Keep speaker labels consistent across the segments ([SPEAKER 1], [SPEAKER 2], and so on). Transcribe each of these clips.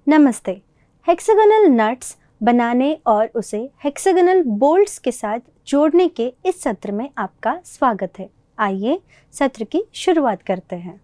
[SPEAKER 1] नमस्ते। Hexagonal nuts बनाने और उसे हेक्सागोनल बोल्ट्स के साथ जोड़ने के इस सत्र में आपका स्वागत है। आइए सत्र की शुरुआत करते हैं।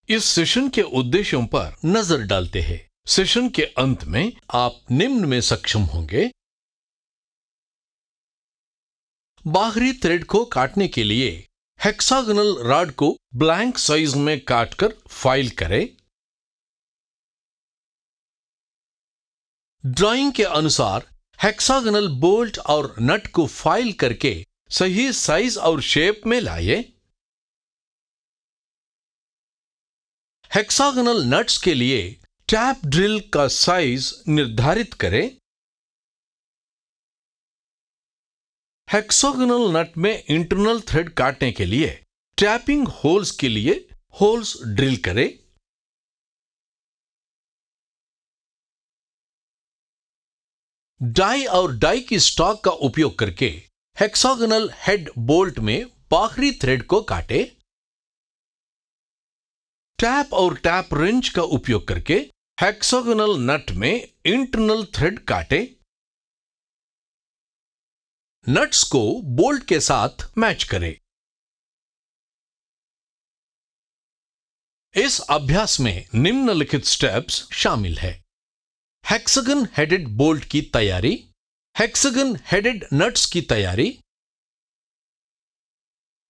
[SPEAKER 2] इस सेशन के उद्देश्यों पर नजर डालते हैं। सेशन के अंत में आप निम्न में सक्षम होंगे: बाहरी थ्रेड को काटने के लिए हेक्सागोनल रॉड को ब्लैंक साइज में काटकर फाइल करें। ड्राइंग के अनुसार हेक्सागोनल बोल्ट और नट को फाइल करके सही साइज और शेप में लाएं। हेक्सागोनल नट्स के लिए टैप ड्रिल का साइज निर्धारित करें। हेक्सागोनल नट में इंटरनल थ्रेड काटने के लिए टैपिंग होल्स के लिए होल्स ड्रिल करें। डाई और डाई की स्टॉक का उपयोग करके हेक्सागोनल हेड बोल्ट में बाहरी थ्रेड को काटे। टैप और टैप रेंच का उपयोग करके हेक्सागोनल नट में इंटरनल थ्रेड काटे। नट्स को बोल्ट के साथ मैच करें। इस अभ्यास में निम्नलिखित स्टेप्स शामिल है: हेक्सागन हेडेड बोल्ट की तैयारी, हेक्सागन हेडेड नट्स की तैयारी,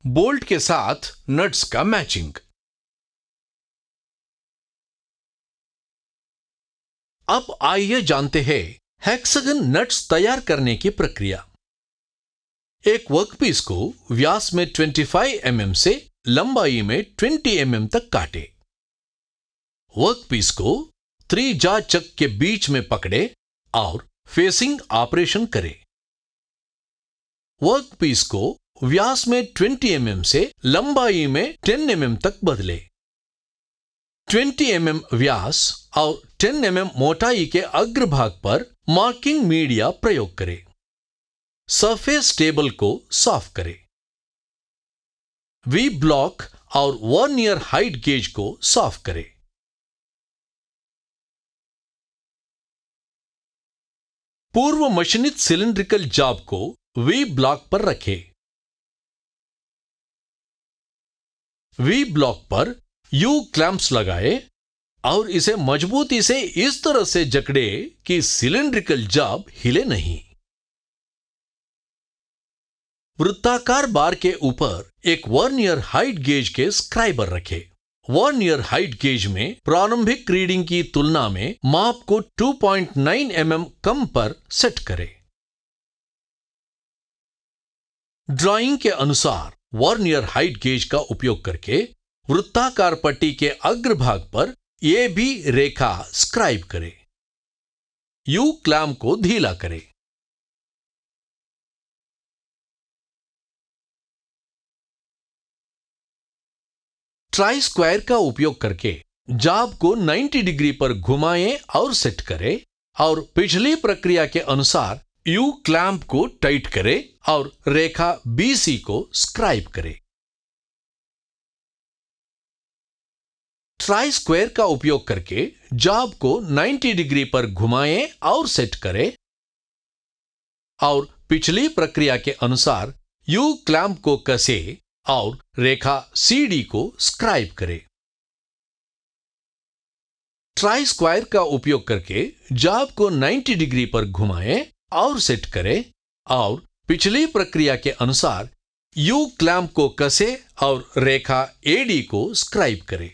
[SPEAKER 2] बोल्ट के साथ नट्स का मैचिंग। अब आइए जानते हैं हेक्सागन नट्स तैयार करने की प्रक्रिया। एक वर्कपीस को व्यास में 25 mm से लंबाई में 20 mm तक काटे। वर्कपीस को त्रिज्या चक के बीच में पकड़े और फेसिंग ऑपरेशन करें। वर्कपीस को व्यास में 20 mm से लंबाई में 10 mm तक बदले। 20 mm व्यास और 10 mm मोटाई के अग्रभाग पर मार्किंग मीडिया प्रयोग करें। सरफेस टेबल को साफ करें। वी ब्लॉक और वर्नियर हाइट गेज को साफ करें। पूर्व मशीनित सिलिंड्रिकल जॉब को वी ब्लॉक पर रखें। वी ब्लॉक पर यू क्लैंप्स लगाए और इसे मजबूती से इस तरह से जकड़े कि सिलिंड्रिकल जॉब हिले नहीं। वृत्ताकार बार के ऊपर एक वर्नियर हाइट गेज के स्क्राइबर रखें। वर्नियर हाइट गेज में प्रारंभिक रीडिंग की तुलना में माप को 2.9 mm कम पर सेट करें। ड्राइंग के अनुसार वर्नियर हाइट गेज का उपयोग करके वृत्ताकार पट्टी के अग्रभाग पर ए बी रेखा स्क्राइब करें। यू क्लैंप को ढीला करें। ट्राई स्क्वायर का उपयोग करके जॉब को 90 डिग्री पर घुमाएं और सेट करें और पिछली प्रक्रिया के अनुसार यू क्लैंप को टाइट करें और रेखा BC को स्क्राइब करें। ट्राई स्क्वायर का उपयोग करके जॉब को 90 डिग्री पर घुमाएं और सेट करें और पिछली प्रक्रिया के अनुसार यू क्लैंप को कसे और रेखा CD को स्क्राइब करें। ट्राई स्क्वायर का उपयोग करके जॉब को 90 डिग्री पर घुमाएं और सेट करें और पिछली प्रक्रिया के अनुसार यू क्लैंप को कसे और रेखा AD को स्क्राइब करें।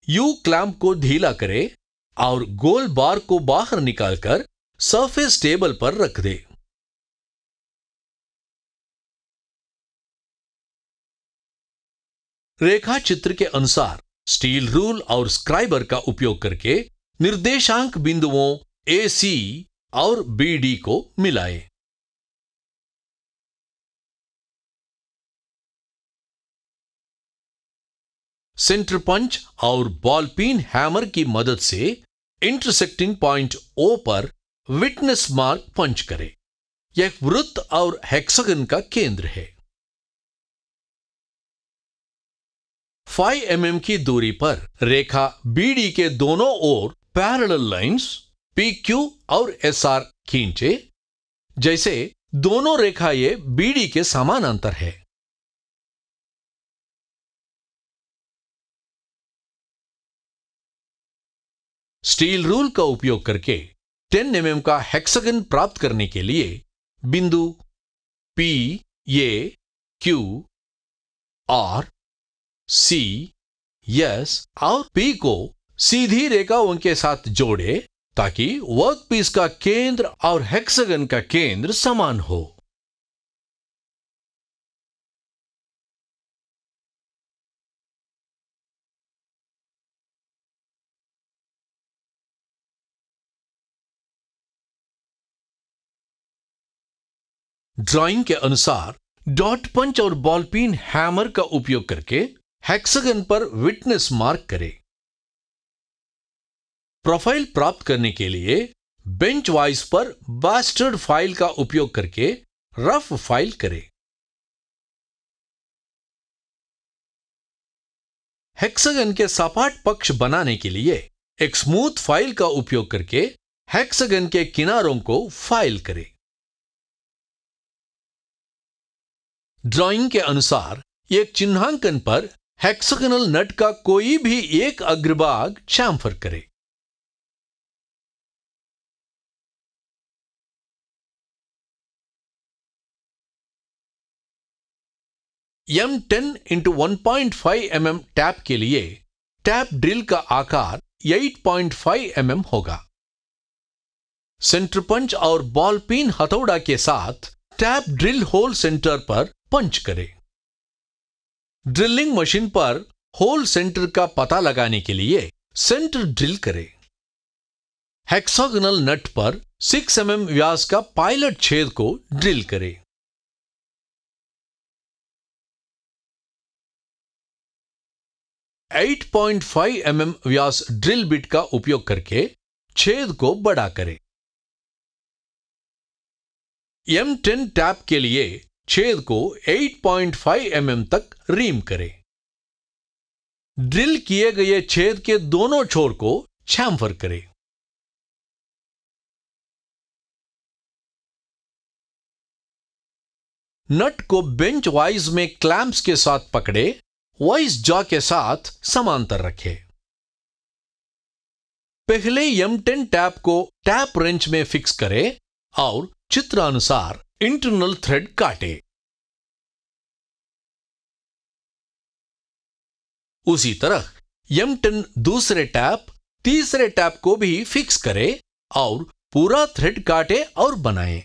[SPEAKER 2] यू क्लैंप को ढीला करें और गोल बार को बाहर निकालकर सरफेस टेबल पर रख दें। रेखा चित्र के अनुसार स्टील रूल और स्क्राइबर का उपयोग करके निर्देशांक बिंदुओं AC और BD को मिलाएं। सेंटर पंच और बॉल पिन हैमर की मदद से इंटरसेक्टिंग पॉइंट O पर विटनेस मार्क पंच करें। यह वृत्त और हेक्सागन का केंद्र है। 5 mm की दूरी पर रेखा BD के दोनों ओर पैरेलल लाइंस PQ और SR खींचे, जैसे दोनों रेखाएं BD के समानांतर है। स्टील रूल का उपयोग करके 10 mm का हेक्सागन प्राप्त करने के लिए बिंदु P, A, Q, R, C, S और P को सीधी रेखाओं के साथ जोड़े ताकि वर्कपीस का केंद्र और हेक्सागन का केंद्र समान हो। ड्राइंग के अनुसार डॉट पंच और बॉल पिन हैमर का उपयोग करके हेक्सागन पर विटनेस मार्क करें। प्रोफाइल प्राप्त करने के लिए बेंच वाइज पर बास्टर्ड फाइल का उपयोग करके रफ फाइल करें। हेक्सागन के सपाट पक्ष बनाने के लिए एक स्मूथ फाइल का उपयोग करके हेक्सागन के किनारों को फाइल करें। ड्राइंग के अनुसार एक चिन्हांकन पर हेक्सागोनल नट का कोई भी एक अग्रभाग चैम्फर करें। M10 × 1.5 mm टैप के लिए टैप ड्रिल का आकार 8.5 mm होगा। सेंटर पंच और बॉल पिन हथौड़ा के साथ टैप ड्रिल होल सेंटर पर पंच करें। ड्रिलिंग मशीन पर होल सेंटर का पता लगाने के लिए सेंटर ड्रिल करें। हेक्सागोनल नट पर 6 mm व्यास का पायलट छेद को ड्रिल करें। .5 mm व्यास ड्रिल बिट का उपयोग करके छेद को बड़ा करें। M10 टैप के लिए छेद को 8.5 mm तक रीम करें। ड्रिल किए गए छेद के दोनों छोर को चैम्फर करें। नट को बेंच वाइज में क्लैंप्स के साथ पकड़े, वाइज जॉ के साथ समांतर रखें। पहले M10 टैप को टैप रेंच में फिक्स करें और चित्रानुसार इंटरनल थ्रेड काटे। उसी तरह M10 दूसरे टैप तीसरे टैप को भी फिक्स करे और पूरा थ्रेड काटे और बनाए।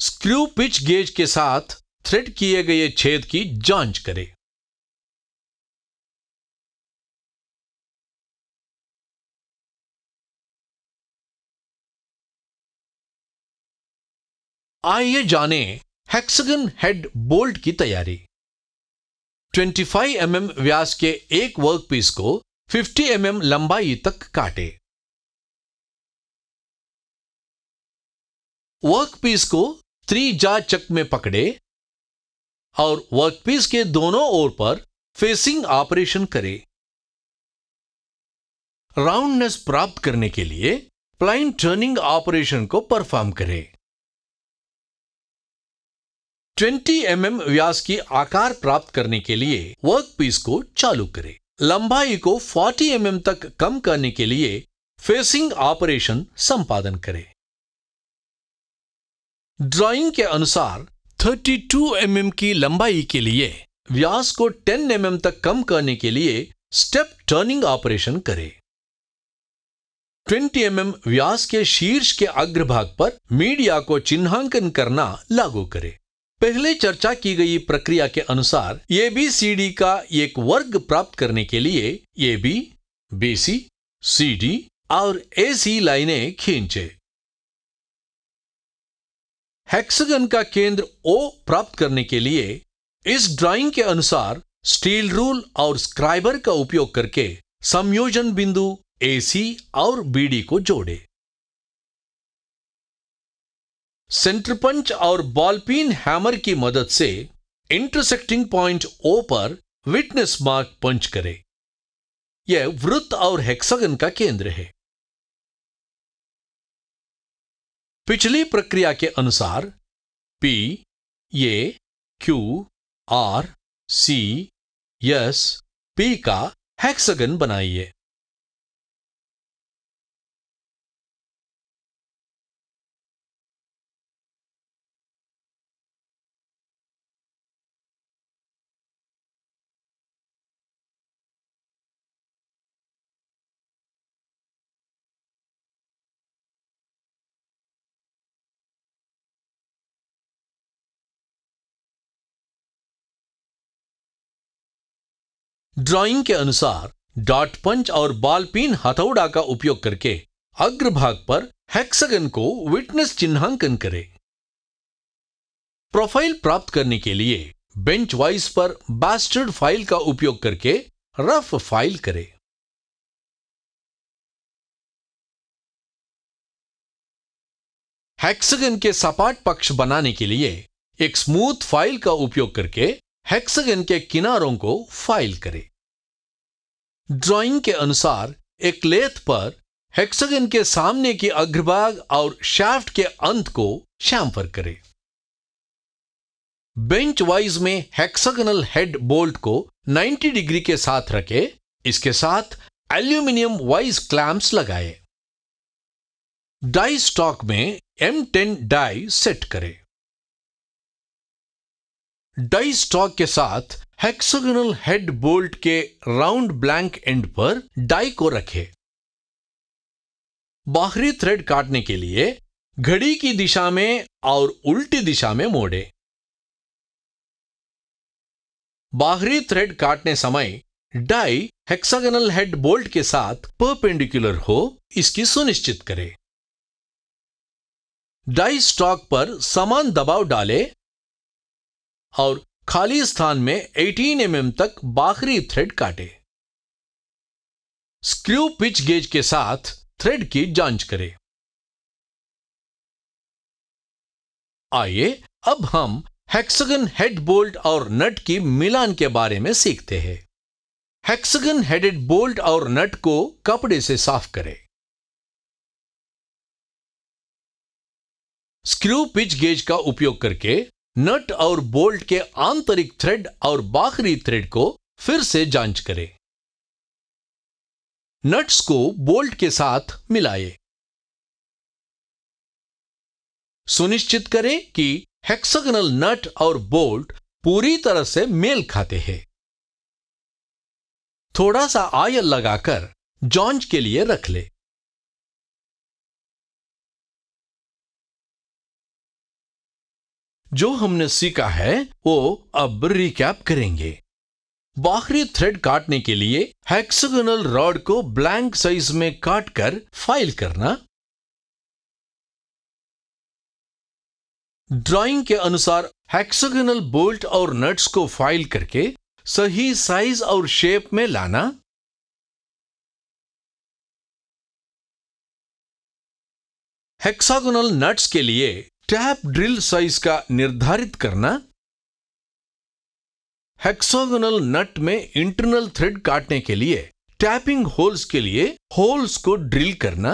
[SPEAKER 2] स्क्रू पिच गेज के साथ थ्रेड किए गए छेद की जांच करें। आइए जाने हेक्सागन हेड बोल्ट की तैयारी। 25 mm व्यास के एक वर्कपीस को 50 mm लंबाई तक काटे। वर्कपीस को 3 जा चक में पकड़े और वर्कपीस के दोनों ओर पर फेसिंग ऑपरेशन करें। राउंडनेस प्राप्त करने के लिए प्लाइन टर्निंग ऑपरेशन को परफॉर्म करें। 20 mm व्यास की आकार प्राप्त करने के लिए वर्कपीस को चालू करें। लंबाई को 40 mm तक कम करने के लिए फेसिंग ऑपरेशन संपादन करें। ड्राइंग के अनुसार 32 mm की लंबाई के लिए व्यास को 10 mm तक कम करने के लिए स्टेप टर्निंग ऑपरेशन करें। 20 mm व्यास के शीर्ष के अग्रभाग पर मीडिया को चिन्हांकन करना लागू करें। पहले चर्चा की गई प्रक्रिया के अनुसार ABCD का एक वर्ग प्राप्त करने के लिए AB, BC, CD और AC लाइनें खींचे। हेक्सागन का केंद्र O प्राप्त करने के लिए इस ड्राइंग के अनुसार स्टील रूल और स्क्राइबर का उपयोग करके संयोजन बिंदु AC और BD को जोड़े। सेंटर पंच और बॉल पिन हैमर की मदद से इंटरसेक्टिंग पॉइंट O पर विटनेस मार्क पंच करें। यह वृत्त और हेक्सागन का केंद्र है। पिछली प्रक्रिया के अनुसार P, A, Q, R, C, S, P का हेक्सागन बनाइए। ड्राइंग के अनुसार डॉट पंच और बॉल पिन हथौड़ा का उपयोग करके अग्रभाग पर हेक्सागन को विटनेस चिन्हांकन करें। प्रोफाइल प्राप्त करने के लिए बेंच वाइज पर बास्टर्ड फाइल का उपयोग करके रफ फाइल करें। हेक्सागन के सपाट पक्ष बनाने के लिए एक स्मूथ फाइल का उपयोग करके हेक्सागन के किनारों को फाइल करें। ड्राइंग के अनुसार एक लेथ पर हेक्सागन के सामने की अग्रभाग और शाफ्ट के अंत को शैम्फर करें। बेंच वाइज में हेक्सागनल हेड बोल्ट को 90 डिग्री के साथ रखें। इसके साथ एल्यूमिनियम वाइज क्लैंप्स लगाएं। डाई स्टॉक में M10 डाई सेट करें। डाई स्टॉक के साथ हेक्सागनल हेड बोल्ट के राउंड ब्लैंक एंड पर डाई को रखें। बाहरी थ्रेड काटने के लिए घड़ी की दिशा में और उल्टी दिशा में मोड़ें। बाहरी थ्रेड काटने समय डाई हेक्सागनल हेड बोल्ट के साथ परपेंडिकुलर हो, इसकी सुनिश्चित करें। डाई स्टॉक पर समान दबाव डालें और खाली स्थान में 18 mm तक बाहरी थ्रेड काटें। स्क्रू पिच गेज के साथ थ्रेड की जांच करें। आइए अब हम हेक्सागन हेड बोल्ट और नट की मिलान के बारे में सीखते हैं। हेक्सागन हेडेड बोल्ट और नट को कपड़े से साफ करें। स्क्रू पिच गेज का उपयोग करके नट और बोल्ट के आंतरिक थ्रेड और बाहरी थ्रेड को फिर से जांच करें। नट्स को बोल्ट के साथ मिलाएं। सुनिश्चित करें कि हेक्सागनल नट और बोल्ट पूरी तरह से मेल खाते हैं। थोड़ा सा ऑयल लगाकर जांच के लिए रख ले। जो हमने सीखा है वो अब रिकैप करेंगे। बाहरी थ्रेड काटने के लिए हेक्सागनल रॉड को ब्लैंक साइज में काटकर फाइल करना। ड्राइंग के अनुसार हेक्सागनल बोल्ट और नट्स को फाइल करके सही साइज और शेप में लाना। हेक्सागोनल नट्स के लिए टैप ड्रिल साइज का निर्धारित करना। हेक्सागोनल नट में इंटरनल थ्रेड काटने के लिए टैपिंग होल्स के लिए होल्स को ड्रिल करना।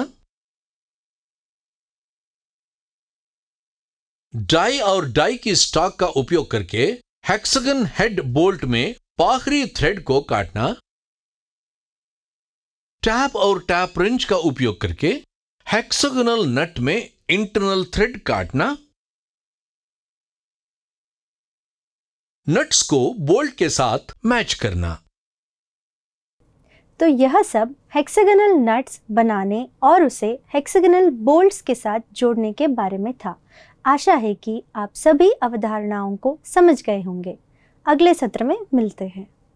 [SPEAKER 2] डाई और डाई की स्टॉक का उपयोग करके हेक्सागन हेड बोल्ट में बाहरी थ्रेड को काटना। टैप और टैप रेंच का उपयोग करके हेक्सागोनल नट में इंटरनल थ्रेड काटना। नट्स को बोल्ट के साथ मैच करना।
[SPEAKER 1] तो यह सब हेक्सागोनल नट्स बनाने और उसे हेक्सागोनल बोल्ट्स के साथ जोड़ने के बारे में था। आशा है कि आप सभी अवधारणाओं को समझ गए होंगे। अगले सत्र में मिलते हैं।